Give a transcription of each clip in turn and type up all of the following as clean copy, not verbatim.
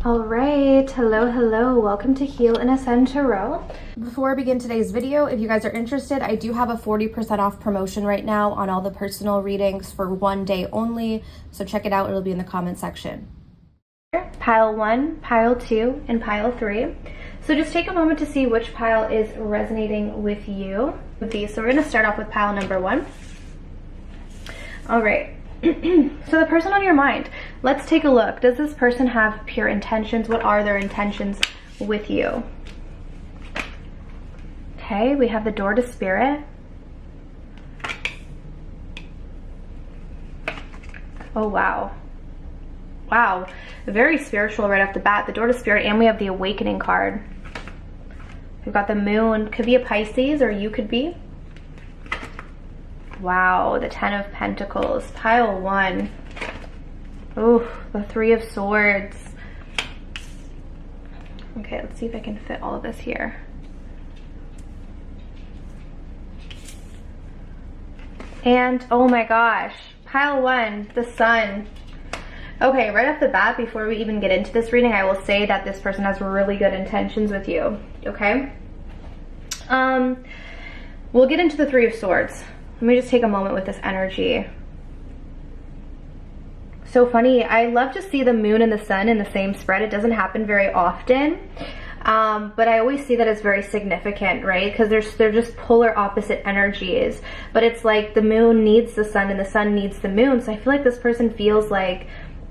All right, hello, welcome to Heal and Ascend Tarot. Before I begin today's video, if you guys are interested, I do have a 40% off promotion right now on all the personal readings for one day only, so check it out, it'll be in the comment section. Pile 1, pile 2, and pile 3. So just take a moment to see which pile is resonating with you. So we're gonna start off with pile number 1. All right. So the person on your mind, let's take a look. Does this person have pure intentions? What are their intentions with you? Okay, we have the door to spirit. Oh, wow. Wow, very spiritual right off the bat. The door to spirit, and we have the awakening card. We've got the moon, could be a Pisces, or you could be. Wow, the 10 of Pentacles, pile 1. Ooh, the 3 of Swords. Okay, let's see if I can fit all of this here. And, oh my gosh, pile 1, the Sun. Okay, right off the bat, before we even get into this reading, I will say that this person has really good intentions with you, okay? We'll get into the 3 of Swords. Let me just take a moment with this energy. So funny, I love to see the moon and the sun in the same spread. It doesn't happen very often, but I always see that as very significant, right? Because they're just polar opposite energies, but it's like the moon needs the sun and the sun needs the moon. So I feel like this person feels like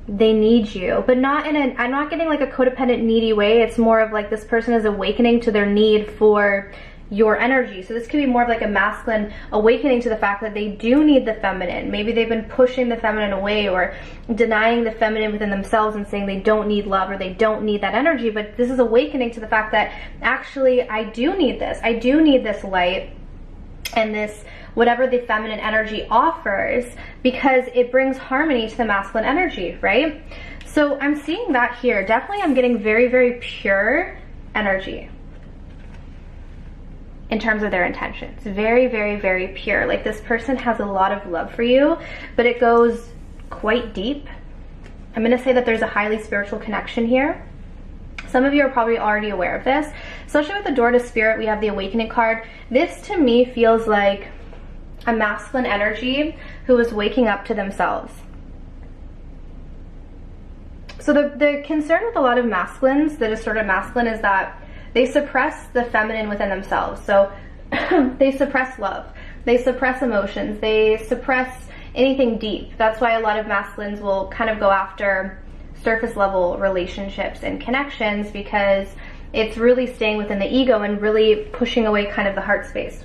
they need you, but not in an, I'm not getting like a codependent needy way. It's more of like this person is awakening to their need for your energy. So this could be more of like a masculine awakening to the fact that they do need the feminine. Maybe they've been pushing the feminine away or denying the feminine within themselves and saying they don't need love or they don't need that energy. But this is awakening to the fact that actually I do need this. I do need this light and this whatever the feminine energy offers, because it brings harmony to the masculine energy, right? So I'm seeing that here. Definitely I'm getting very, very pure energy in terms of their intentions. Very, very, very pure. Like this person has a lot of love for you, but it goes quite deep. I'm gonna say that there's a highly spiritual connection here. Some of you are probably already aware of this. Especially with the door to spirit, we have the awakening card. This to me feels like a masculine energy who is waking up to themselves. So the concern with a lot of masculines that is sort of masculine is that they suppress the feminine within themselves. So they suppress love, they suppress emotions, they suppress anything deep. That's why a lot of masculines will kind of go after surface level relationships and connections, because it's really staying within the ego and really pushing away kind of the heart space.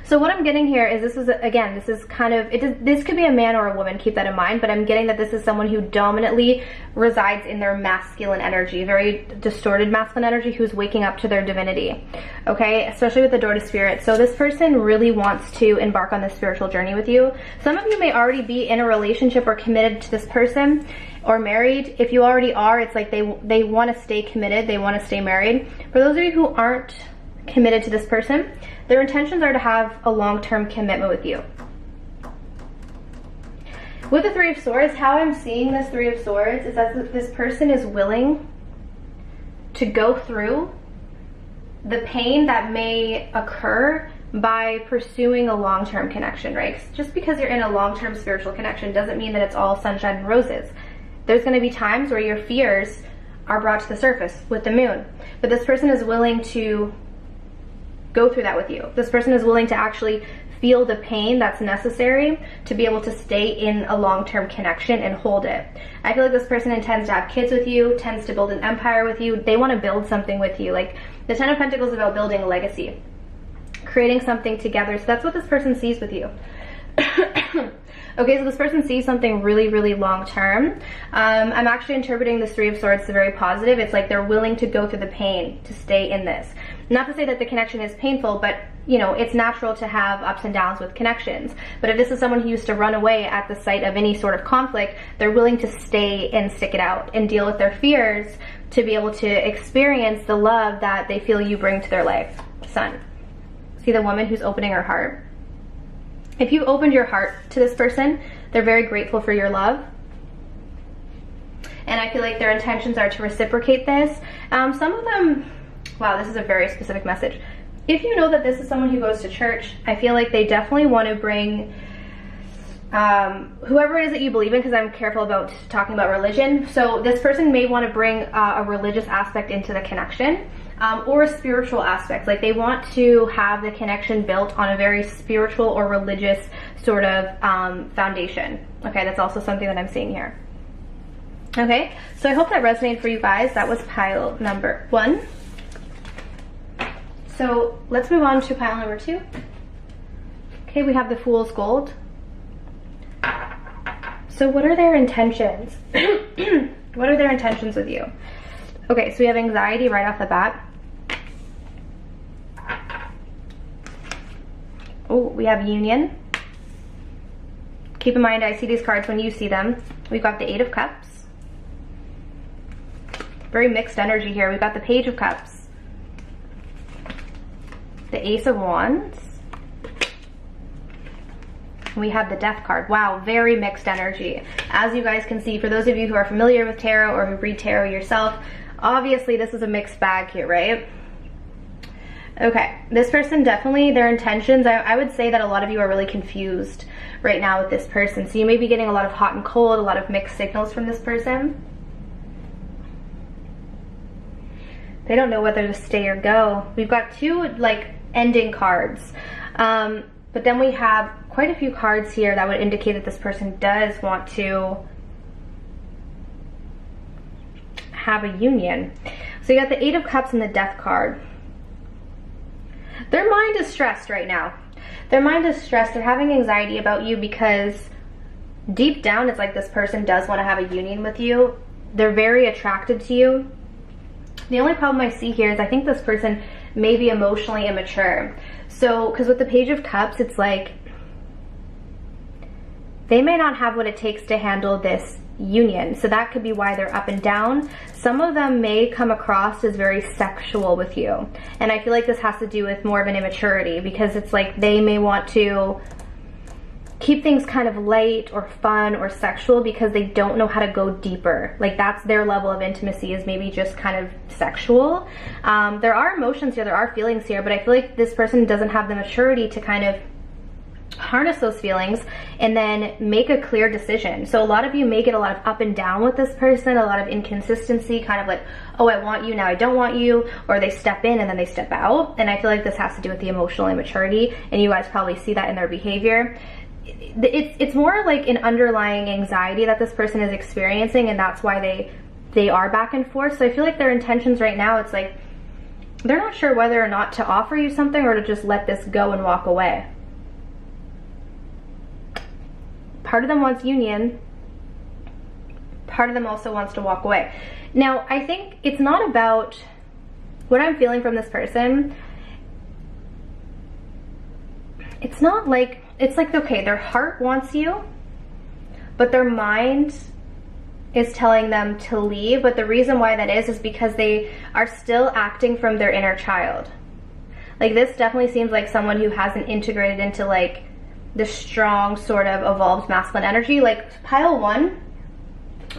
So what I'm getting here is this is, again, this is kind of, this could be a man or a woman, keep that in mind, but I'm getting that this is someone who dominantly resides in their masculine energy, very distorted masculine energy, who's waking up to their divinity, okay? Especially with the door to spirit. So this person really wants to embark on this spiritual journey with you. Some of you may already be in a relationship or committed to this person or married. If you already are, it's like they want to stay committed, they want to stay married. For those of you who aren't committed to this person, their intentions are to have a long-term commitment with you. With the 3 of Swords, how I'm seeing this 3 of Swords is that this person is willing to go through the pain that may occur by pursuing a long-term connection, right? Just because you're in a long-term spiritual connection doesn't mean that it's all sunshine and roses. There's going to be times where your fears are brought to the surface with the moon, but this person is willing to go through that with you. This person is willing to actually feel the pain that's necessary to be able to stay in a long-term connection and hold it. I feel like this person intends to have kids with you, tends to build an empire with you. They want to build something with you. Like the 10 of Pentacles is about building a legacy, creating something together. So that's what this person sees with you. Okay, so this person sees something really, really long-term. I'm actually interpreting this 3 of Swords as very positive. It's like they're willing to go through the pain to stay in this. Not to say that the connection is painful, but you know, it's natural to have ups and downs with connections. But if this is someone who used to run away at the sight of any sort of conflict, they're willing to stay and stick it out and deal with their fears to be able to experience the love that they feel you bring to their life. Sun. See the woman who's opening her heart? If you opened your heart to this person, they're very grateful for your love. and I feel like their intentions are to reciprocate this. Some of them, wow, this is a very specific message. If you know that this is someone who goes to church, I feel like they definitely want to bring whoever it is that you believe in, because I'm careful about talking about religion. So this person may want to bring a religious aspect into the connection, or a spiritual aspect. Like they want to have the connection built on a very spiritual or religious sort of foundation. Okay, that's also something that I'm seeing here. Okay, so I hope that resonated for you guys. That was pile number 1. So let's move on to pile number 2. Okay, we have the Fool's Gold. So what are their intentions? What are their intentions with you? Okay, so we have anxiety right off the bat. Oh, we have union. Keep in mind, I see these cards when you see them. We've got the 8 of Cups. Very mixed energy here. We've got the Page of Cups. The Ace of Wands. We have the Death card. Wow, very mixed energy. As you guys can see, for those of you who are familiar with tarot or who read tarot yourself, obviously this is a mixed bag here, right? Okay, this person definitely, their intentions, I would say that a lot of you are really confused right now with this person. So you may be getting a lot of hot and cold, a lot of mixed signals from this person. They don't know whether to stay or go. We've got 2 like ending cards. But then we have quite a few cards here that would indicate that this person does want to have a union. So you got the 8 of Cups and the Death card. Their mind is stressed right now. Their mind is stressed. They're having anxiety about you because deep down it's like this person does want to have a union with you. They're very attracted to you. The only problem I see here is I think this person may be emotionally immature. So, because with the Page of Cups, it's like they may not have what it takes to handle this union. So that could be why they're up and down. Some of them may come across as very sexual with you. And I feel like this has to do with more of an immaturity, because it's like they may want to keep things kind of light or fun or sexual because they don't know how to go deeper. Like that's their level of intimacy, is maybe just kind of sexual. There are emotions here, there are feelings here, but I feel like this person doesn't have the maturity to kind of harness those feelings and then make a clear decision. So a lot of you may get a lot of up and down with this person, a lot of inconsistency, kind of like, oh, I want you, now I don't want you, or they step in and then they step out. And I feel like this has to do with the emotional immaturity, and you guys probably see that in their behavior. It's more like an underlying anxiety that this person is experiencing, and that's why they are back and forth. So I feel like their intentions right now, it's like they're not sure whether or not to offer you something or to just let this go and walk away. Part of them wants union. Part of them also wants to walk away. Now, I think it's not about what I'm feeling from this person. It's not like, it's like, okay, their heart wants you, but their mind is telling them to leave. But the reason why that is because they are still acting from their inner child. Like this definitely seems like someone who hasn't integrated into like the strong sort of evolved masculine energy. Like pile 1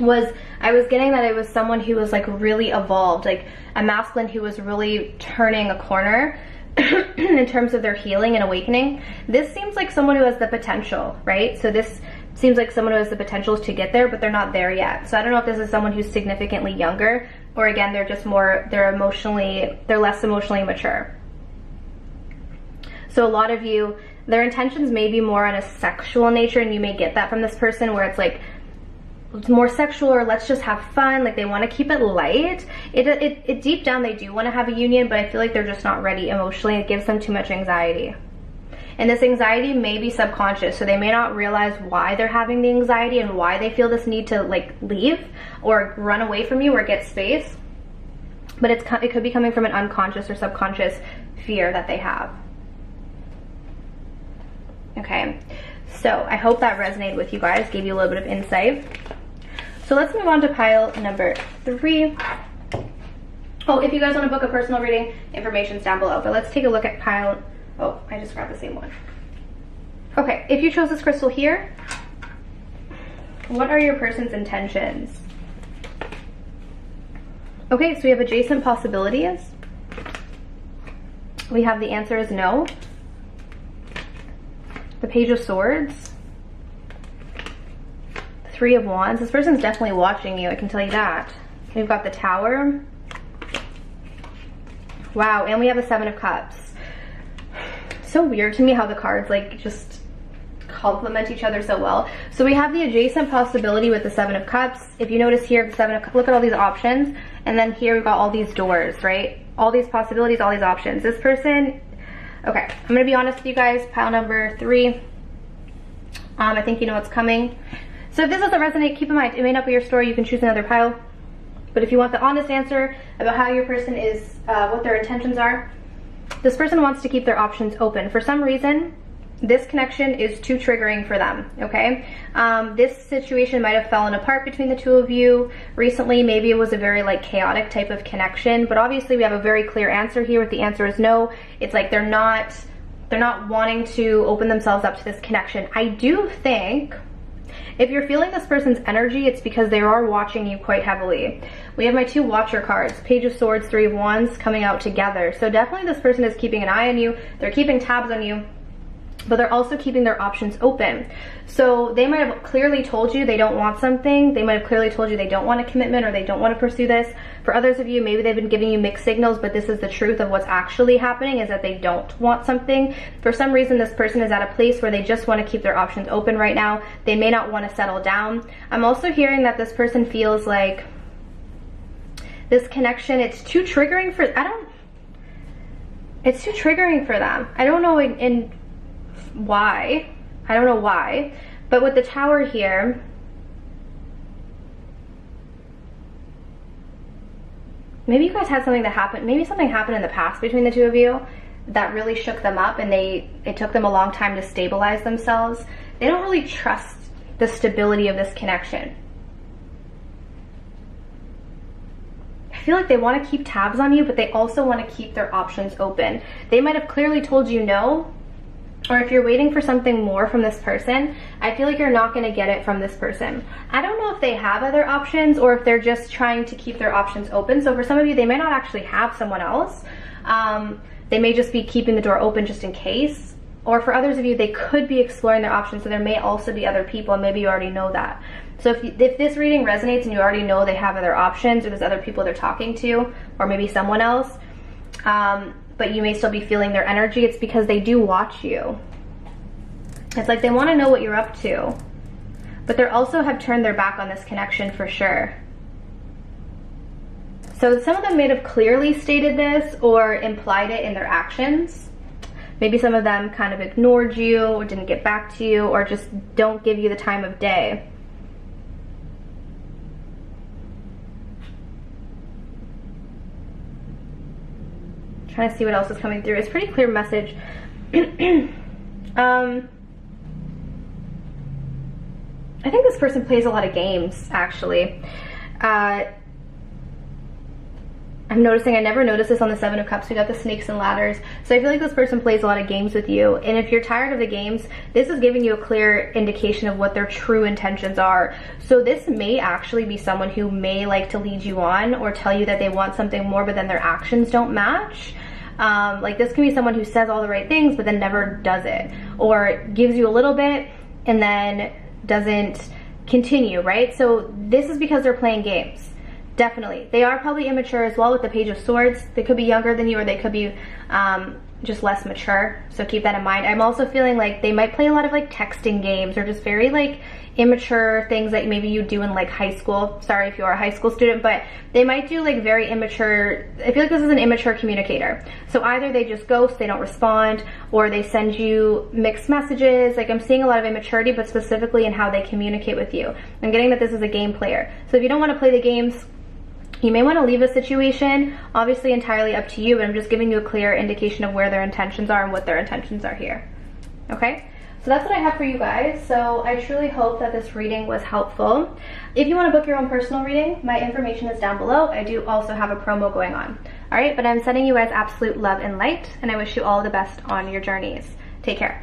was, I was getting that it was someone who was like really evolved, like a masculine who was really turning a corner in terms of their healing and awakening. This seems like someone who has the potential, right? So this seems like someone who has the potential to get there, but they're not there yet. So I don't know if this is someone who's significantly younger, or again, they're just more, they're less emotionally mature. So a lot of you, their intentions may be more on a sexual nature, and you may get that from this person where it's like, it's more sexual, or let's just have fun. Like they want to keep it light. It deep down they do want to have a union, but I feel like they're just not ready emotionally. It gives them too much anxiety, and this anxiety may be subconscious, so they may not realize why they're having the anxiety and why they feel this need to like leave or run away from you or get space. But it could be coming from an unconscious or subconscious fear that they have. Okay, so I hope that resonated with you guys, gave you a little bit of insight. So let's move on to pile number 3. Oh, if you guys want to book a personal reading, information's down below. But let's take a look at pile, oh, I just grabbed the same one. Okay, if you chose this crystal here, what are your person's intentions? Okay, so we have adjacent possibilities. We have the answer is no. The Page of Swords. Three of Wands. This person's definitely watching you, I can tell you that. We've got the Tower. Wow, and we have the Seven of Cups. So weird to me how the cards like just complement each other so well. So we have the adjacent possibility with the Seven of Cups. If you notice here, the Seven of Cups, look at all these options. And then here we've got all these doors, right? All these possibilities, all these options. This person, okay, I'm gonna be honest with you guys, pile number 3. I think you know what's coming. So if this doesn't resonate, keep in mind, it may not be your story, you can choose another pile. But if you want the honest answer about how your person is, what their intentions are, this person wants to keep their options open. For some reason, this connection is too triggering for them, okay? This situation might have fallen apart between the two of you recently. Maybe it was a very like chaotic type of connection, but obviously we have a very clear answer here with the answer is no. It's like they're not wanting to open themselves up to this connection. I do think if you're feeling this person's energy, it's because they are watching you quite heavily. We have my 2 Watcher cards, Page of Swords, 3 of Wands coming out together. So definitely this person is keeping an eye on you. They're keeping tabs on you, but they're also keeping their options open. So they might have clearly told you they don't want something. They might have clearly told you they don't want a commitment or they don't want to pursue this. For others of you, maybe they've been giving you mixed signals, but this is the truth of what's actually happening, is that they don't want something. For some reason, this person is at a place where they just want to keep their options open right now. They may not want to settle down. I'm also hearing that this person feels like this connection, it's too triggering for, it's too triggering for them. I don't know why. I don't know why. But with the Tower here, maybe you guys had something that happened. Maybe something happened in the past between the two of you that really shook them up, and it took them a long time to stabilize themselves. They don't really trust the stability of this connection. I feel like they want to keep tabs on you, but they also want to keep their options open. They might have clearly told you no, or if you're waiting for something more from this person, I feel like you're not going to get it from this person. I don't know if they have other options or if they're just trying to keep their options open. So for some of you, they may not actually have someone else. They may just be keeping the door open just in case. Or for others of you, they could be exploring their options. So there may also be other people, and maybe you already know that. So if this reading resonates and you already know they have other options, or there's other people they're talking to, or maybe someone else, but you may still be feeling their energy, it's because they do watch you. It's like they want to know what you're up to, but they also have turned their back on this connection for sure. So some of them may have clearly stated this or implied it in their actions. Maybe some of them kind of ignored you or didn't get back to you or just don't give you the time of day. Trying to see what else is coming through. It's a pretty clear message. I think this person plays a lot of games, actually. I'm noticing, I never noticed this on the Seven of Cups. We got the snakes and ladders. So I feel like this person plays a lot of games with you. And if you're tired of the games, this is giving you a clear indication of what their true intentions are. So this may actually be someone who may like to lead you on or tell you that they want something more, but then their actions don't match. Like this can be someone who says all the right things, but then never does it. Or gives you a little bit and then doesn't continue, right? So this is because they're playing games. Definitely. They are probably immature as well with the Page of Swords. They could be younger than you, or they could be just less mature. So keep that in mind. I'm also feeling like they might play a lot of like texting games or just very like immature things that maybe you do in like high school. Sorry if you are a high school student, but they might do like very immature. I feel like this is an immature communicator. So either they just ghost, they don't respond, or they send you mixed messages. Like I'm seeing a lot of immaturity, but specifically in how they communicate with you. I'm getting that this is a game player. So if you don't want to play the games, you may want to leave a situation, obviously entirely up to you, but I'm just giving you a clear indication of where their intentions are and what their intentions are here. Okay? So that's what I have for you guys. So I truly hope that this reading was helpful. If you want to book your own personal reading, my information is down below. I do also have a promo going on. All right? But I'm sending you guys absolute love and light, and I wish you all the best on your journeys. Take care.